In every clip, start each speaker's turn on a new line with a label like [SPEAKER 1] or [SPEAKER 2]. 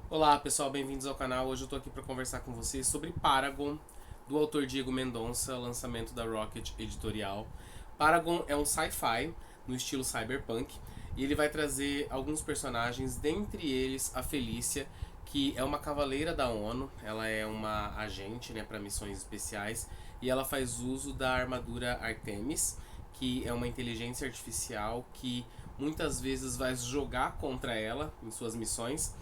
[SPEAKER 1] Olá pessoal, bem-vindos ao canal. Hoje eu tô aqui para conversar com vocês sobre Paragon, do autor Diego Mendonça, lançamento da Rocket Editorial. Paragon é um sci-fi no estilo cyberpunk e ele vai trazer alguns personagens, dentre eles a Felícia, que é uma cavaleira da ONU. Ela é uma agente, né, para missões especiais, e ela faz uso da armadura Artemis, que é uma inteligência artificial que muitas vezes vai jogar contra ela em suas missões.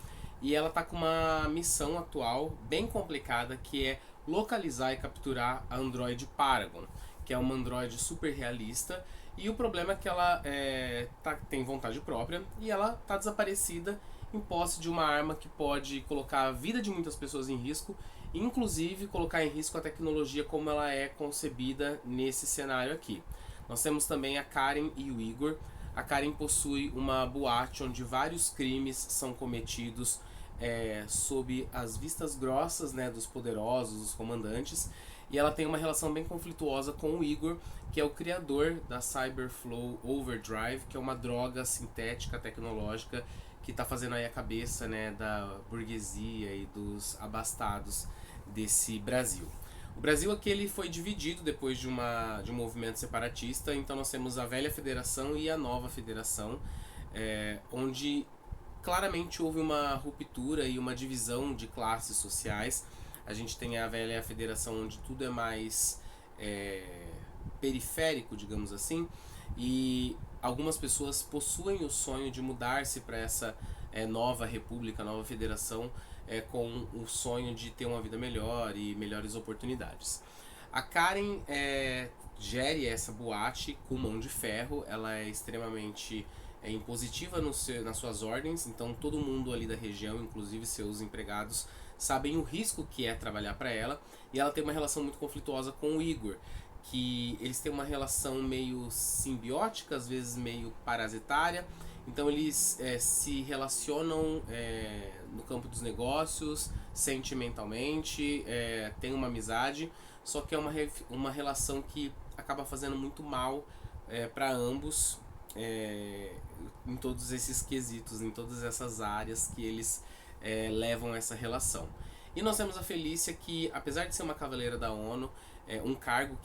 [SPEAKER 1] E ela tá com uma missão atual bem complicada, que é localizar e capturar a Android Paragon, que é uma Android super realista. E o problema é que ela tem vontade própria e ela tá desaparecida em posse de uma arma que pode colocar a vida de muitas pessoas em risco, inclusive colocar em risco a tecnologia como ela é concebida nesse cenário aqui. Nós temos também a Karen e o Igor. A Karen possui uma boate onde vários crimes são cometidos sob as vistas grossas, né, dos poderosos, dos comandantes, e ela tem uma relação bem conflituosa com o Igor, que é o criador da Cyberflow Overdrive, que é uma droga sintética tecnológica que está fazendo aí a cabeça, né, da burguesia e dos abastados desse Brasil. O Brasil aqui ele foi dividido depois de um movimento separatista, então nós temos a velha federação e a nova federação, onde claramente houve uma ruptura e uma divisão de classes sociais. A gente tem a velha federação onde tudo é mais é, periférico, digamos assim, e algumas pessoas possuem o sonho de mudar-se para essa nova república, nova federação, com o sonho de ter uma vida melhor e melhores oportunidades. A Karen gere essa boate com mão de ferro, ela é extremamente impositiva no nas suas ordens, então todo mundo ali da região, inclusive seus empregados, sabem o risco que é trabalhar para ela, e ela tem uma relação muito conflituosa com o Igor, que eles têm uma relação meio simbiótica, às vezes meio parasitária, então eles se relacionam no campo dos negócios, sentimentalmente, tem uma amizade, só que é uma relação que acaba fazendo muito mal para ambos, em todos esses quesitos, em todas essas áreas que eles levam essa relação. E nós temos a Felícia que, apesar de ser uma cavaleira da ONU, um cargo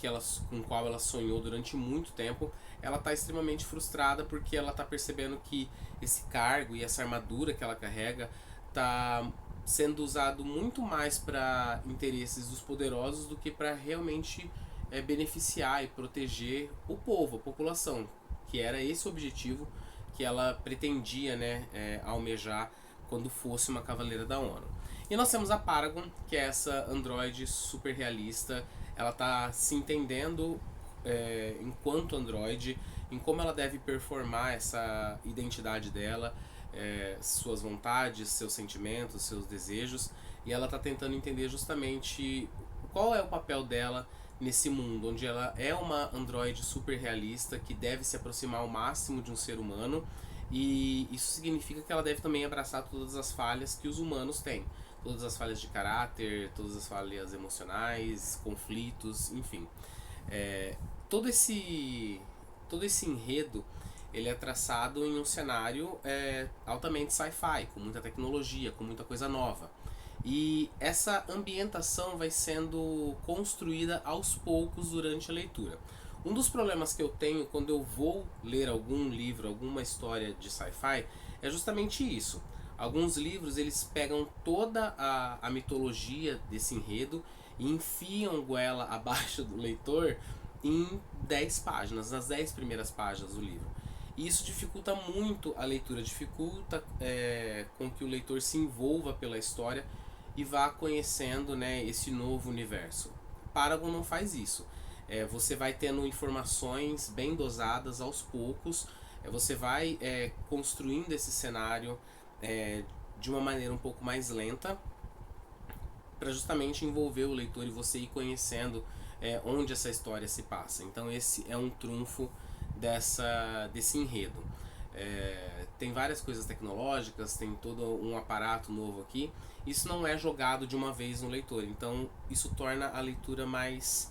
[SPEAKER 1] com o qual ela sonhou durante muito tempo, ela está extremamente frustrada porque ela está percebendo que esse cargo e essa armadura que ela carrega está sendo usado muito mais para interesses dos poderosos do que para realmente beneficiar e proteger o povo, a população, que era esse o objetivo que ela pretendia, né, almejar quando fosse uma cavaleira da ONU. E nós temos a Paragon, que é essa androide super realista. Ela está se entendendo enquanto androide, em como ela deve performar essa identidade dela, suas vontades, seus sentimentos, seus desejos, e ela está tentando entender justamente qual é o papel dela nesse mundo, onde ela é uma androide super realista que deve se aproximar ao máximo de um ser humano, e isso significa que ela deve também abraçar todas as falhas que os humanos têm, todas as falhas de caráter, todas as falhas emocionais, conflitos, enfim. É, todo esse todo esse enredo ele é traçado em um cenário altamente sci-fi, com muita tecnologia, com muita coisa nova. E essa ambientação vai sendo construída aos poucos durante a leitura. Um dos problemas que eu tenho quando eu vou ler algum livro, alguma história de sci-fi, é justamente isso. Alguns livros eles pegam toda a mitologia desse enredo e enfiam ela abaixo do leitor em 10 páginas, nas 10 primeiras páginas do livro. E isso dificulta muito a leitura, dificulta com que o leitor se envolva pela história e vá conhecendo, né, esse novo universo. Paragon não faz isso. Você vai tendo informações bem dosadas aos poucos, você vai construindo esse cenário de uma maneira um pouco mais lenta, para justamente envolver o leitor e você ir conhecendo onde essa história se passa. Então esse é um trunfo desse enredo. Tem várias coisas tecnológicas, tem todo um aparato novo aqui. Isso não é jogado de uma vez no leitor, então isso torna a leitura mais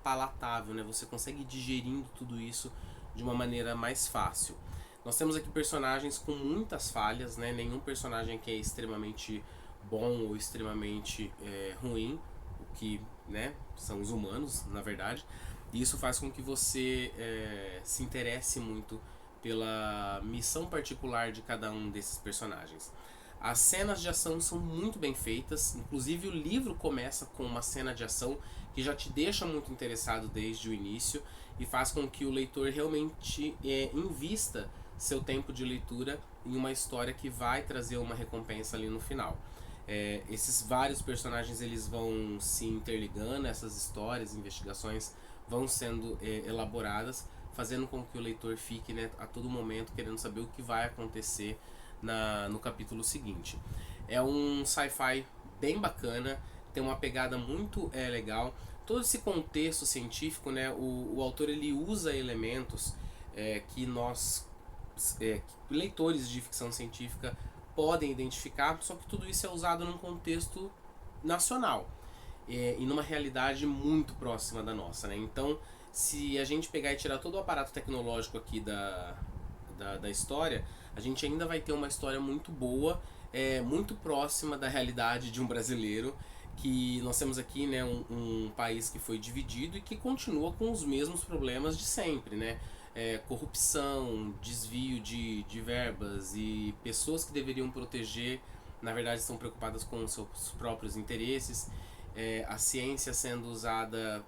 [SPEAKER 1] palatável, né? Você consegue ir digerindo tudo isso de uma maneira mais fácil. Nós temos aqui personagens com muitas falhas, né? Nenhum personagem que é extremamente bom ou extremamente ruim, o que, né, são os humanos, na verdade. E isso faz com que você se interesse muito pela missão particular de cada um desses personagens. As cenas de ação são muito bem feitas, inclusive o livro começa com uma cena de ação que já te deixa muito interessado desde o início e faz com que o leitor realmente invista seu tempo de leitura em uma história que vai trazer uma recompensa ali no final. Esses vários personagens eles vão se interligando, essas histórias, investigações vão sendo elaboradas, fazendo com que o leitor fique, né, a todo momento querendo saber o que vai acontecer no capítulo seguinte. É um sci-fi bem bacana, tem uma pegada muito legal. Todo esse contexto científico, né, o autor ele usa elementos que nós, leitores de ficção científica, podem identificar, só que tudo isso é usado num contexto nacional e numa realidade muito próxima da nossa, né? Então, se a gente pegar e tirar todo o aparato tecnológico aqui da história, a gente ainda vai ter uma história muito boa, muito próxima da realidade de um brasileiro, que nós temos aqui, né, um país que foi dividido e que continua com os mesmos problemas de sempre, né? Corrupção, desvio de verbas e pessoas que deveriam proteger, na verdade estão preocupadas com os seus próprios interesses, a ciência sendo usada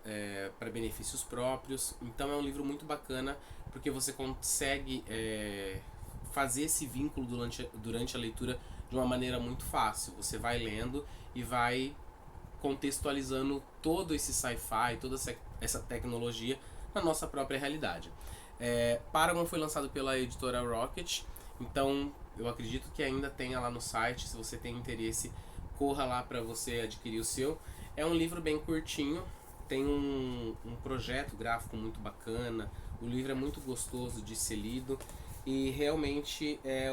[SPEAKER 1] para benefícios próprios. Então é um livro muito bacana porque você consegue fazer esse vínculo durante a leitura de uma maneira muito fácil. Você vai lendo e vai contextualizando todo esse sci-fi, toda essa tecnologia na nossa própria realidade. Paragon foi lançado pela editora Rocket, então eu acredito que ainda tenha lá no site. Se você tem interesse, corra lá para você adquirir o seu. É um livro bem curtinho, tem um projeto gráfico muito bacana, o livro é muito gostoso de ser lido e realmente é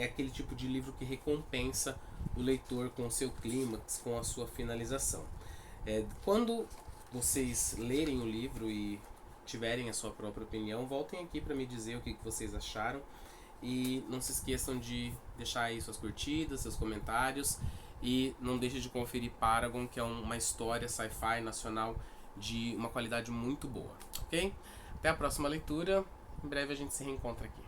[SPEAKER 1] aquele tipo de livro que recompensa o leitor com o seu clímax, com a sua finalização. Quando vocês lerem o livro e tiverem a sua própria opinião, voltem aqui para me dizer o que vocês acharam. E não se esqueçam de deixar aí suas curtidas, seus comentários. E não deixe de conferir Paragon, que é uma história sci-fi nacional de uma qualidade muito boa. Ok? Até a próxima leitura. Em breve a gente se reencontra aqui.